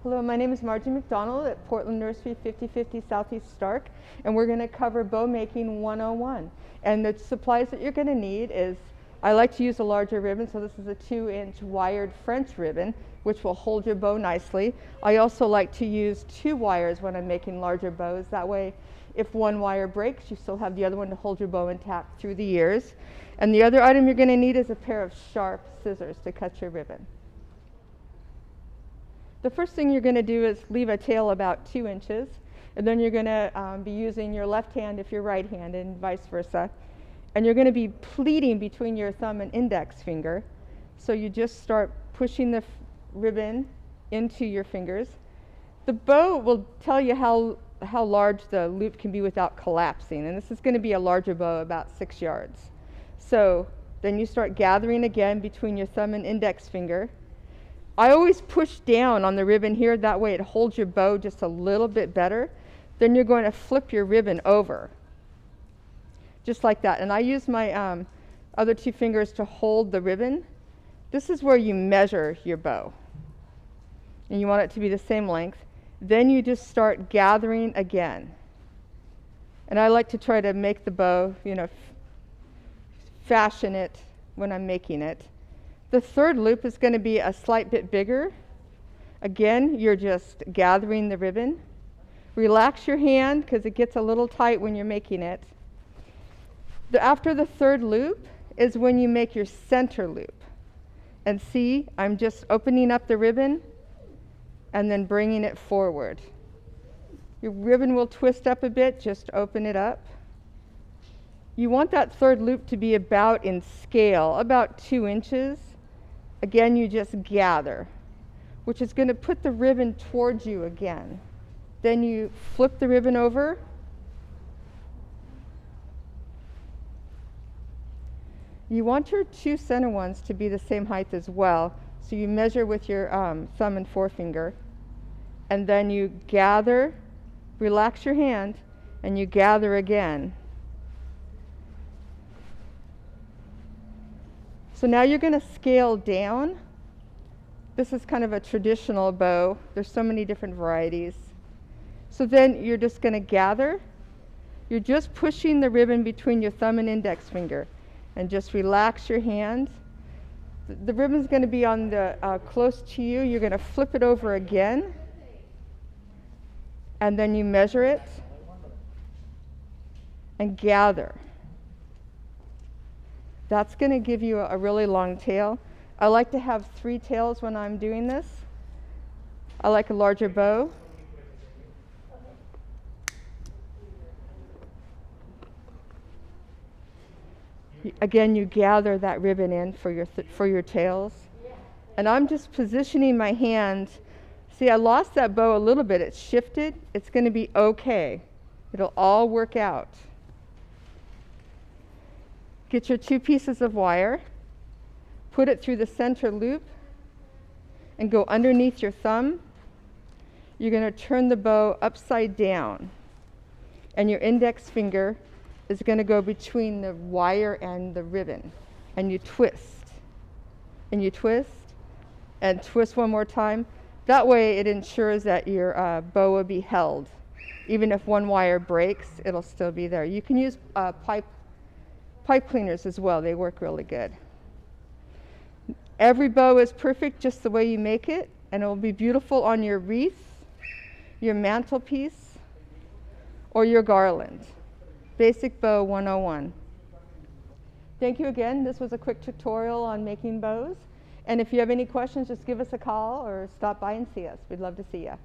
Hello, my name is Margie McDonald at Portland Nursery 5050 Southeast Stark, and we're going to cover bow making 101. And the supplies that you're going to need is, I like to use a larger ribbon, so this is a 2-inch wired French ribbon, which will hold your bow nicely. I also like to use 2 wires when I'm making larger bows. That way, if one wire breaks, you still have the other one to hold your bow intact through the years. And the other item you're going to need is a pair of sharp scissors to cut your ribbon. The first thing you're going to do is leave a tail about 2 inches, and then you're going to be using your left hand if you're right-handed and vice versa. And you're going to be pleating between your thumb and index finger. So you just start pushing the ribbon into your fingers. The bow will tell you how large the loop can be without collapsing, and this is going to be a larger bow, about 6 yards. So then you start gathering again between your thumb and index finger. I always push down on the ribbon here, that way it holds your bow just a little bit better. Then you're going to flip your ribbon over, just like that. And I use my other 2 fingers to hold the ribbon. This is where you measure your bow, and you want it to be the same length. Then you just start gathering again. And I like to try to make the bow, fashion it when I'm making it. The third loop is going to be a slight bit bigger. Again, you're just gathering the ribbon. Relax your hand because it gets a little tight when you're making it. After the third loop is when you make your center loop. And see, I'm just opening up the ribbon and then bringing it forward. Your ribbon will twist up a bit, just open it up. You want that third loop to be about in scale, about 2 inches. Again, you just gather, which is going to put the ribbon towards you again. Then you flip the ribbon over. You want your 2 center ones to be the same height as well, so you measure with your thumb and forefinger. And then you gather, relax your hand, and you gather again. So now you're going to scale down. This is kind of a traditional bow. There's so many different varieties. So then you're just going to gather. You're just pushing the ribbon between your thumb and index finger. And just relax your hand. The ribbon's going to be on the close to you. You're going to flip it over again. And then you measure it. And gather. That's going to give you a really long tail. I like to have 3 tails when I'm doing this. I like a larger bow. Again, you gather that ribbon in for your tails. And I'm just positioning my hand. See, I lost that bow a little bit. It's shifted. It's going to be okay. It'll all work out. Get your 2 pieces of wire, put it through the center loop, and go underneath your thumb. You're going to turn the bow upside down, and your index finger is going to go between the wire and the ribbon, and you twist, and you twist, and twist one more time. That way it ensures that your bow will be held. Even if one wire breaks, it'll still be there. You can use pipe cleaners as well. They work really good. Every bow is perfect just the way you make it, and it will be beautiful on your wreath, your mantelpiece, or your garland. Basic Bow 101. Thank you again. This was a quick tutorial on making bows. And if you have any questions, just give us a call or stop by and see us. We'd love to see you.